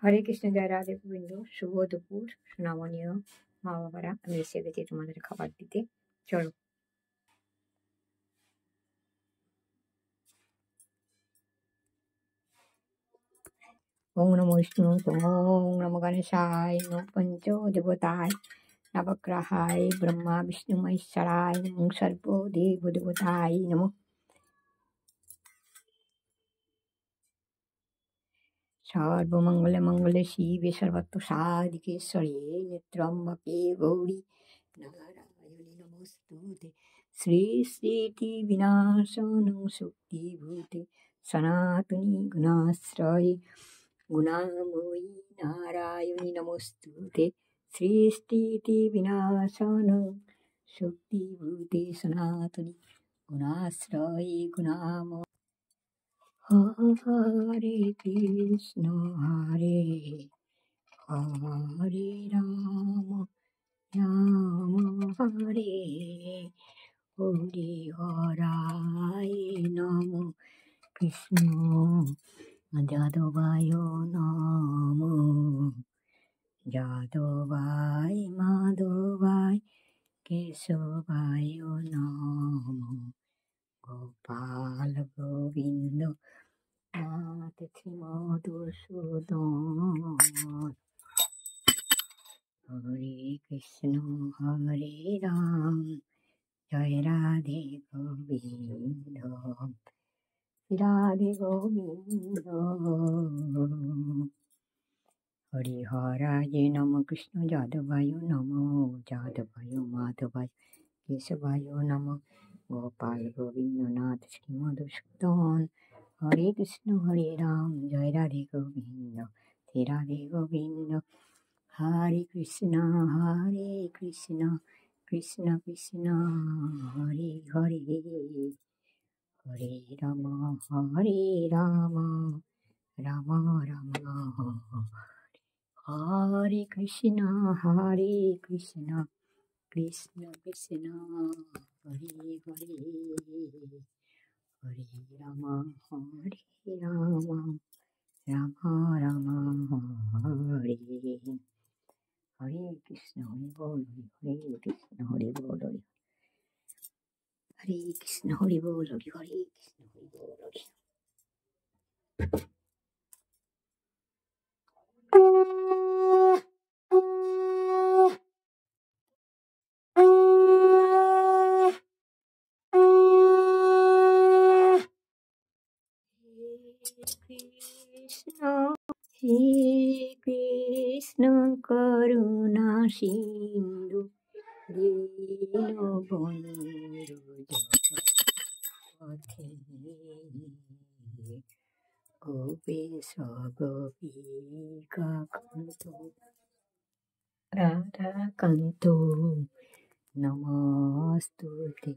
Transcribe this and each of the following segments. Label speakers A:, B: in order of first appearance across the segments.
A: হরে কৃষ্ণ, জয় রাধে গোবিন্দ। শুভ দুপুর সোনামণীয় মা বাবারা, আমি এসে গেছি তোমাদের খাবার দিতে। চলো। ওং নমো বিষ্ণু, ওং নমো গণেশায়, নমো পঞ্চ দেবতায়, নবগ্রহায়, ব্রহ্মা বিষ্ণু মহেশ্বরায়, নমো সর্ব দেব দেবতায় নমো। সর্বমঙ্গলে মঙ্গলে শিবে সর্বত্র সাধিকেশ্বরে, নেত্রম্বকে গৌরী নারায়ণী নমস্তুতে। শ্রী শ্রীটি বিনাশনং শক্তিভূতে, সনাতনী গুণাশ্রয়ে গুণাময়ী নারায়ণী নমস্তুতে। শ্রী শ্রীটি বিনাশনং শক্তিভূতে, সনাতনী গুণাশ্রয়ে গুণাময়ী। হরে কৃষ্ণ হরে হরে রাম, রাম হরে হরে, হরায় নম। কৃষ্ণ যাদবায় নম, যাদবায় মাধবায় কেশবায় নম। গোপাল গোবিন্দ নাথ মধুসূদন। হরে কৃষ্ণ হরে রাম, জয় রাধে গোবিন্দ, রাধে গোবিন্দ। হরি হরায় নম, কৃষ্ণ যাদবায় নম, যাদবায় মাধবায় কেশবায় নম। গোপাল গোবিন্দ নাথ শ্রী মধুসূদন। হরে কৃষ্ণ হরে রাম, জয় রাধে গোবিন্দ, রাধে গোবিন্দ। হরে কৃষ্ণ কৃষ্ণ কৃষ্ণ হরে হরে, হরে রাম রাম রাম হরে কৃষ্ণ কৃষ্ণ কৃষ্ণ হরে হরে, হরে রাম রাম রাম হরে। হরে কৃষ্ণ হরে বল, হরে কৃষ্ণ হরে বল, হরে কৃষ্ণ হরে বল, হরে কৃষ্ণ হরে বল। কৃষ্ণ হে কৃষ্ণ করুণা সিন্ধু, দীনবন্ধু জগৎপথে, গোপেশ গোপিকাকান্ত রাধাকান্ত নমস্তুতে।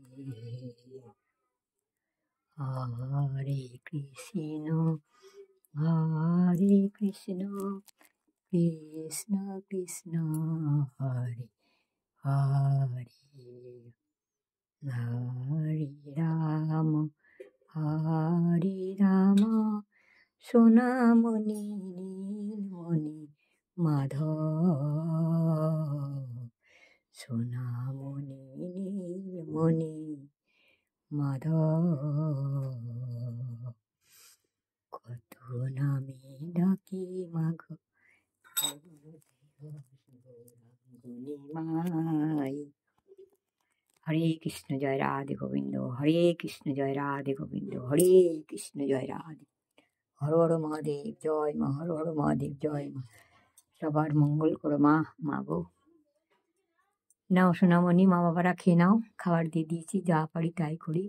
A: হরে কৃষ্ণ কৃষ্ণ কৃষ্ণ হরে হরে, হরে রাম সোনামণি নীলমণি মাধব, সোনামণি নীলমণি মাধব। কত নামে ডাকি মাগ মাই। হরে কৃষ্ণ জয় রাধে গোবিন্দ, হরে কৃষ্ণ জয় রাধে গোবিন্দ, হরে কৃষ্ণ জয় রাধে। হর হর মহাদেব জয় মা, হর হর মহাদেব জয় মা। সবার মঙ্গল করো মা, মা গো। নাও সোনামণি, মা বাবারা খেয়ে নাও। খাবার দিয়ে দিয়েছি, যা পারি তাই করি।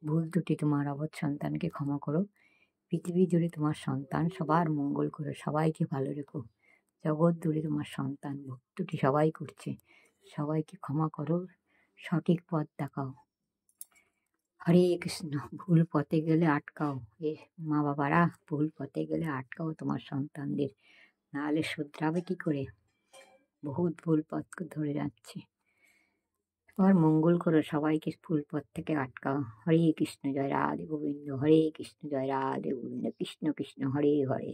A: ভুল ত্রুটি তোমার অবধ সন্তানকে ক্ষমা করো। পৃথিবী জুড়ে তোমার সন্তান, সবার মঙ্গল করো, সবাইকে ভালো রেখো। জগৎ জুড়ে তোমার সন্তান ভুল ত্রুটি সবাই করছে, সবাইকে ক্ষমা করো, সঠিক পথ দেখাও। হরে কৃষ্ণ। ভুল পথে গেলে আটকাও, এ মা বাবারা ভুল পথে গেলে আটকাও তোমার সন্তানদের, নাহলে শুধরাবে কি করে? বহুত ভুল পথ ধরে যাচ্ছে। সবার মঙ্গল করো, সবাইকে ভুল পথ থেকে আটকাও। হরে কৃষ্ণ জয় রাধে গোবিন্দ, হরে কৃষ্ণ জয় রাধে গোবিন্দ, কৃষ্ণ কৃষ্ণ হরে হরে।